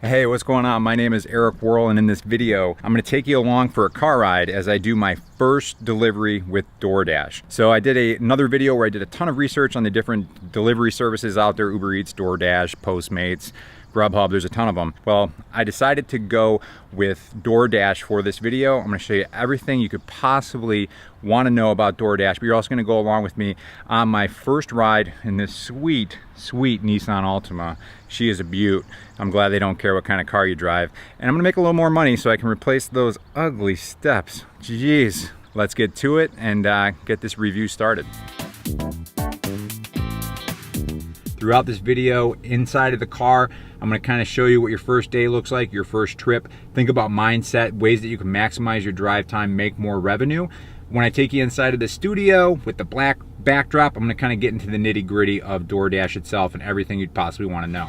Hey, what's going on? My name is Eric Worrell, and in this video, I'm gonna take you along for a car ride as I do my first delivery with DoorDash. So I did another video where I did a ton of research on the different delivery services out there, Uber Eats, DoorDash, Postmates, Grubhub, there's a ton of them. Well, I decided to go with DoorDash for this video. I'm gonna show you everything you could possibly wanna know about DoorDash, but you're also gonna go along with me on my first ride in this sweet, sweet Nissan Altima. She is a beaut. I'm glad they don't care what kind of car you drive. And I'm gonna make a little more money so I can replace those ugly steps. Jeez. Let's get to it and get this review started. Throughout this video, inside of the car, I'm gonna kind of show you what your first day looks like, your first trip. Think about mindset, ways that you can maximize your drive time, make more revenue. When I take you inside of the studio with the black backdrop, I'm gonna kind of get into the nitty gritty of DoorDash itself and everything you'd possibly wanna know.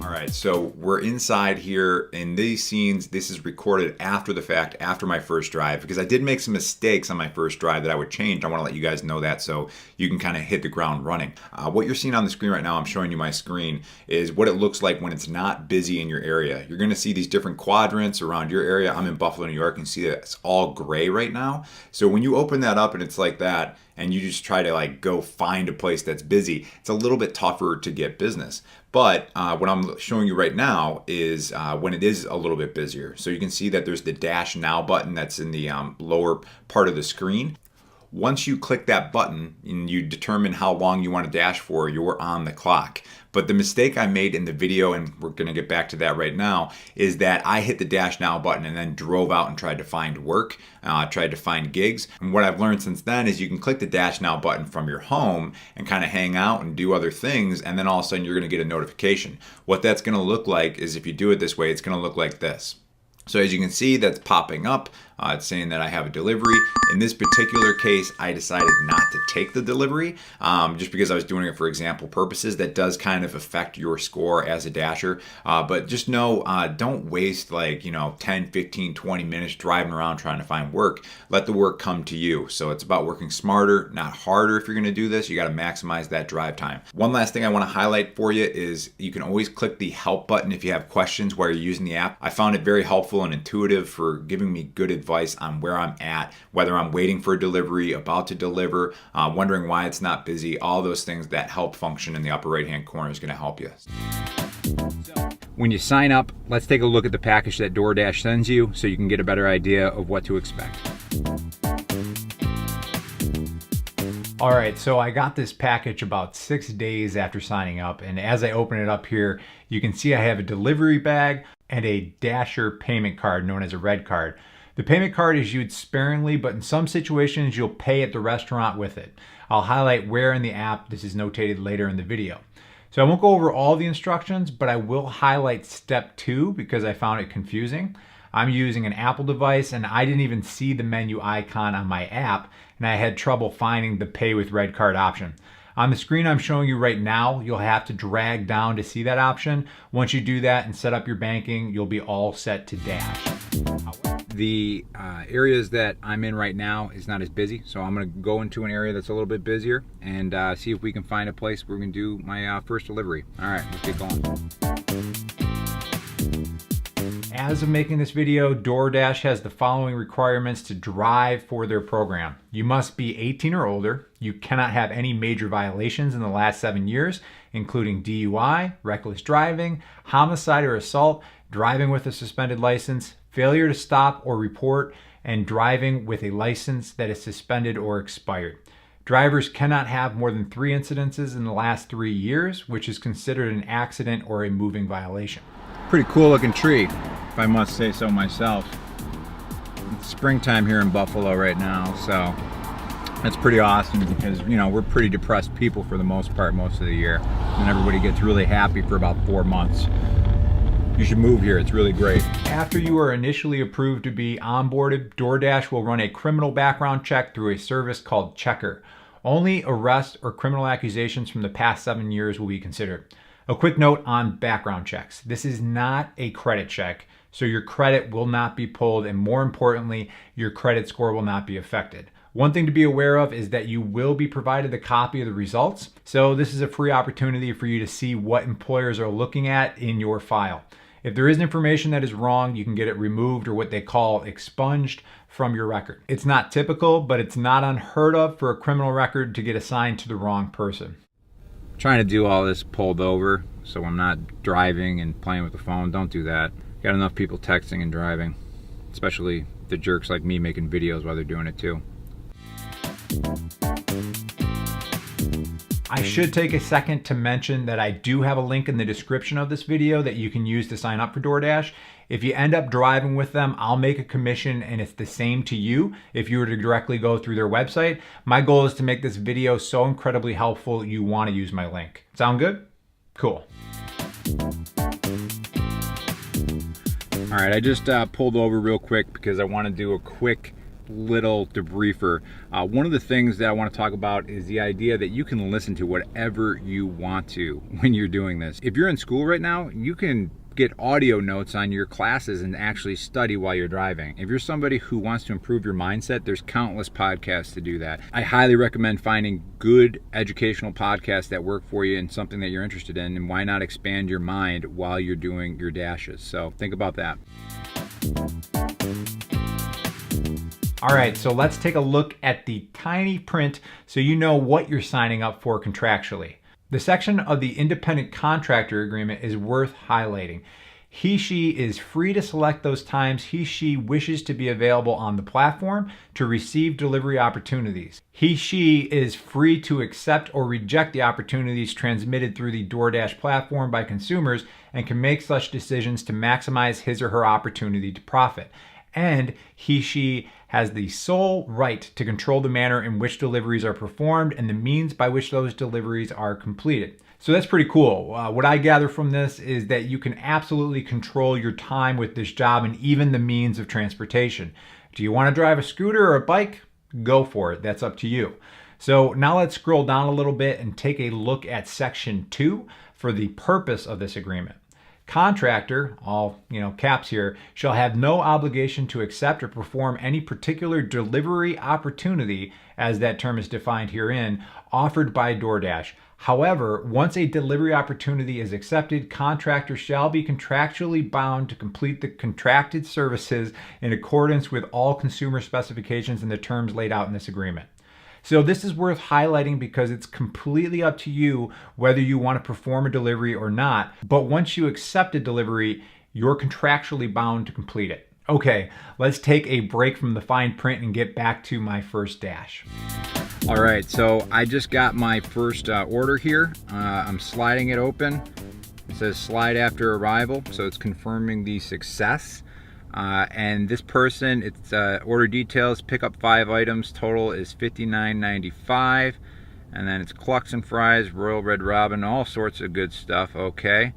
All right, so we're inside here in these scenes. This is recorded after the fact, after my first drive, because I did make some mistakes on my first drive that I would change. I want to let you guys know that so you can kind of hit the ground running. What you're seeing on the screen right now, I'm showing you my screen, is what it looks like when it's not busy in your area. You're going to see these different quadrants around your area. I'm in Buffalo, New York, and see that it's all gray right now. So when you open that up and it's like that, and you just try to like go find a place that's busy, it's a little bit tougher to get business. But what I'm showing you right now is when it is a little bit busier. So you can see that there's the Dash Now button that's in the lower part of the screen. Once you click that button and you determine how long you want to dash for, you're on the clock. But the mistake I made in the video, and we're going to get back to that right now, is that I hit the Dash Now button and then drove out and tried to find work, tried to find gigs. And what I've learned since then is you can click the Dash Now button from your home and kind of hang out and do other things, and then all of a sudden you're going to get a notification. What that's going to look like is, if you do it this way, it's going to look like this. So as you can see, that's popping up. It's saying that I have a delivery. In this particular case, I decided not to take the delivery just because I was doing it for example purposes. That does kind of affect your score as a dasher. But just know, don't waste 10, 15, 20 minutes driving around trying to find work. Let the work come to you. So it's about working smarter, not harder. If you're going to do this, you got to maximize that drive time. One last thing I want to highlight for you is you can always click the help button if you have questions while you're using the app. I found it very helpful and intuitive for giving me good advice on where I'm at, whether I'm waiting for a delivery, about to deliver, wondering why it's not busy. All those things, that help function in the upper right hand corner is going to help you. When you sign up, let's take a look at the package that DoorDash sends you so you can get a better idea of what to expect. All right, so I got this package about 6 days after signing up, and as I open it up here, you can see I have a delivery bag and a Dasher payment card known as a red card. The payment card is used sparingly, but in some situations you'll pay at the restaurant with it. I'll highlight where in the app. This is notated later in the video. So I won't go over all the instructions, but I will highlight step 2 because I found it confusing. I'm using an Apple device and I didn't even see the menu icon on my app, and I had trouble finding the pay with red card option. On the screen I'm showing you right now, you'll have to drag down to see that option. Once you do that and set up your banking, you'll be all set to dash. The areas that I'm in right now is not as busy, so I'm going to go into an area that's a little bit busier and see if we can find a place where we can do my first delivery. All right, let's get going. As of making this video, DoorDash has the following requirements to drive for their program. You must be 18 or older. You cannot have any major violations in the last 7 years, including DUI, reckless driving, homicide or assault, driving with a suspended license, failure to stop or report, and driving with a license that is suspended or expired. Drivers cannot have more than 3 incidences in the last 3 years, which is considered an accident or a moving violation. Pretty cool looking tree, if I must say so myself. It's springtime here in Buffalo right now, so that's pretty awesome because, you know, we're pretty depressed people for the most part most of the year. And everybody gets really happy for about 4 months. You should move here, it's really great. After you are initially approved to be onboarded, DoorDash will run a criminal background check through a service called Checker. Only arrests or criminal accusations from the past 7 years will be considered. A quick note on background checks. This is not a credit check, so your credit will not be pulled, and more importantly, your credit score will not be affected. One thing to be aware of is that you will be provided a copy of the results. So this is a free opportunity for you to see what employers are looking at in your file. If there is information that is wrong, you can get it removed, or what they call expunged, from your record. It's not typical, but it's not unheard of for a criminal record to get assigned to the wrong person. Trying to do all this pulled over, so I'm not driving and playing with the phone. Don't do that. Got enough people texting and driving, especially the jerks like me making videos while they're doing it too. I should take a second to mention that I do have a link in the description of this video that you can use to sign up for DoorDash. If you end up driving with them, I'll make a commission, and it's the same to you if you were to directly go through their website. My goal is to make this video so incredibly helpful you want to use my link. Sound good? Cool. All right, I just pulled over real quick because I want to do a quick little debriefer. One of the things that I want to talk about is the idea that you can listen to whatever you want to when you're doing this. If you're in school right now, you can get audio notes on your classes and actually study while you're driving. If you're somebody who wants to improve your mindset, there's countless podcasts to do that. I highly recommend finding good educational podcasts that work for you and something that you're interested in, and why not expand your mind while you're doing your dashes. So think about that. All right, so let's take a look at the tiny print so you know what you're signing up for contractually. The section of the independent contractor agreement is worth highlighting. He/she is free to select those times he/she wishes to be available on the platform to receive delivery opportunities. He/she is free to accept or reject the opportunities transmitted through the DoorDash platform by consumers, and can make such decisions to maximize his or her opportunity to profit. And he/she has the sole right to control the manner in which deliveries are performed and the means by which those deliveries are completed. So that's pretty cool. What I gather from this is that you can absolutely control your time with this job, and even the means of transportation. Do you want to drive a scooter or a bike? Go for it. That's up to you. So now let's scroll down a little bit and take a look at section 2 for the purpose of this agreement. Contractor, all caps here, shall have no obligation to accept or perform any particular delivery opportunity, as that term is defined herein, offered by DoorDash. However, once a delivery opportunity is accepted, contractor shall be contractually bound to complete the contracted services in accordance with all consumer specifications and the terms laid out in this agreement. So this is worth highlighting because it's completely up to you whether you want to perform a delivery or not. But once you accept a delivery, you're contractually bound to complete it. Okay, let's take a break from the fine print and get back to my first dash. All right, so I just got my first order here. I'm sliding it open. It says slide after arrival, so it's confirming the success. And this person, it's order details, pick up 5 items, total is $59.95, and then it's Clucks and Fries, Royal Red Robin, all sorts of good stuff. Okay,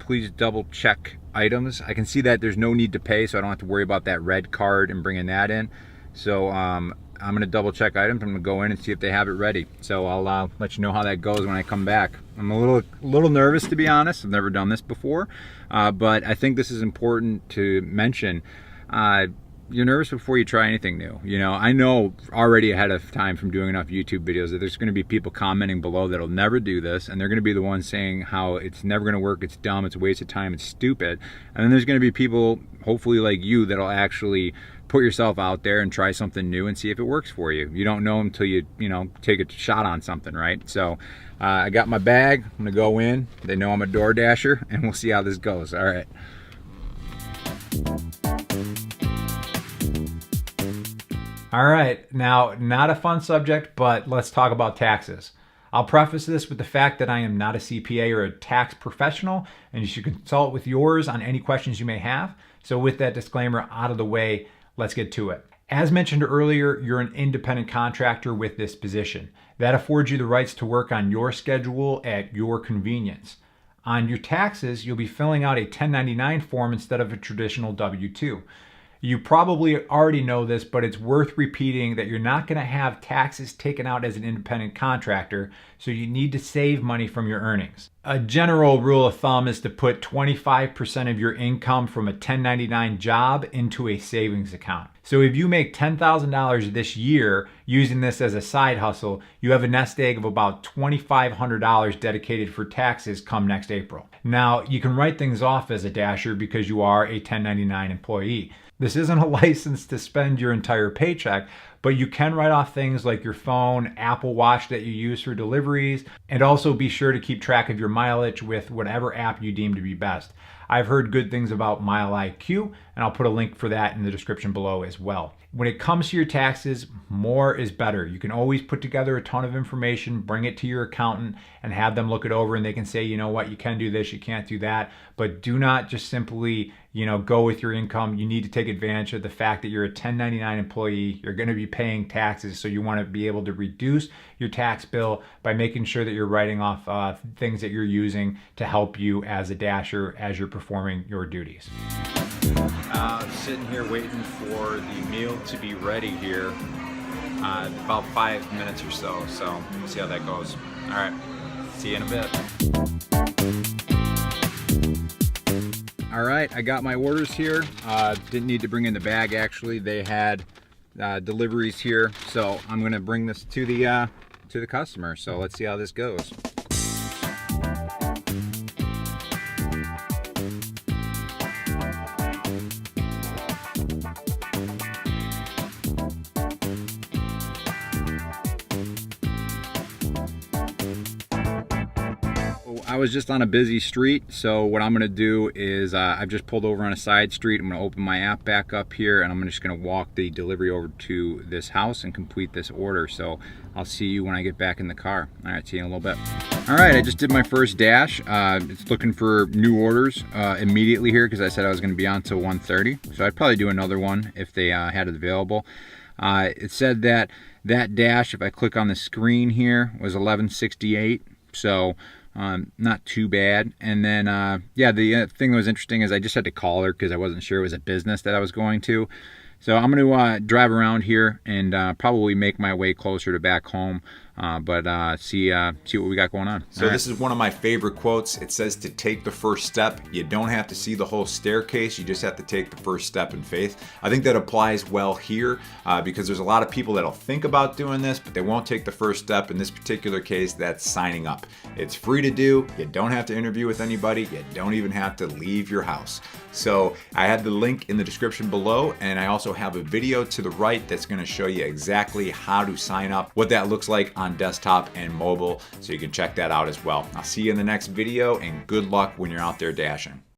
please double check items. I can see that there's no need to pay, so I don't have to worry about that red card and bringing that in. So I'm gonna double check items. I'm gonna go in and see if they have it ready. So I'll let you know how that goes when I come back. I'm a little nervous, to be honest. I've never done this before, but I think this is important to mention. You're nervous before you try anything new. I know already ahead of time from doing enough YouTube videos that there's going to be people commenting below that'll never do this, and they're going to be the ones saying how it's never going to work, it's dumb, it's a waste of time, it's stupid. And then there's going to be people, hopefully like you, that'll actually put yourself out there and try something new and see if it works for you. You don't know until you take a shot on something, right? So I got my bag. I'm gonna go in. They know I'm a Door Dasher, and we'll see how this goes. All right. All right, now not a fun subject, but let's talk about taxes. I'll preface this with the fact that I am not a CPA or a tax professional, and you should consult with yours on any questions you may have. So with that disclaimer out of the way, let's get to it. As mentioned earlier, you're an independent contractor with this position. That affords you the rights to work on your schedule at your convenience. On your taxes, you'll be filling out a 1099 form instead of a traditional W-2. You probably already know this, but it's worth repeating that you're not going to have taxes taken out as an independent contractor, so you need to save money from your earnings. A general rule of thumb is to put 25% of your income from a 1099 job into a savings account. So if you make $10,000 this year using this as a side hustle, you have a nest egg of about $2,500 dedicated for taxes come next April. Now, you can write things off as a dasher because you are a 1099 employee. This isn't a license to spend your entire paycheck, but you can write off things like your phone, Apple Watch that you use for deliveries, and also be sure to keep track of your mileage with whatever app you deem to be best. I've heard good things about MileIQ, and I'll put a link for that in the description below as well. When it comes to your taxes, more is better. You can always put together a ton of information, bring it to your accountant, and have them look it over, and they can say, you know what, you can do this, you can't do that. But do not just simply, go with your income. You need to take advantage of the fact that you're a 1099 employee. You're going to be paying taxes, so you want to be able to reduce your tax bill by making sure that you're writing off things that you're using to help you as a dasher as you're performing your duties. Sitting here waiting for the meal to be ready here. About 5 minutes or so. So we'll see how that goes. All right, see you in a bit. All right, I got my orders here. Didn't need to bring in the bag actually. They had deliveries here, so I'm gonna bring this to the customer. So let's see how this goes. I was just on a busy street, so what I'm gonna do is I've just pulled over on a side street. I'm gonna open my app back up here, and I'm just gonna walk the delivery over to this house and complete this order. So I'll see you when I get back in the car. All right, see you in a little bit. All right, I just did my first dash. It's looking for new orders immediately here because I said I was gonna be on till 1:30. So I'd probably do another one if they had it available. It said that dash, if I click on the screen here, was 1168. So not too bad. And then yeah, the thing that was interesting is I just had to call her because I wasn't sure it was a business that I was going to. So I'm going to drive around here and probably make my way closer to back home, but see what we got going on. So this is one of my favorite quotes. It says to take the first step. You don't have to see the whole staircase. You just have to take the first step in faith. I think that applies well here because there's a lot of people that'll think about doing this, but they won't take the first step. In this particular case, that's signing up. It's free to do. You don't have to interview with anybody. You don't even have to leave your house. So I had the link in the description below, and I also have a video to the right that's going to show you exactly how to sign up, what that looks like on desktop and mobile, so you can check that out as well. I'll see you in the next video, and good luck when you're out there dashing.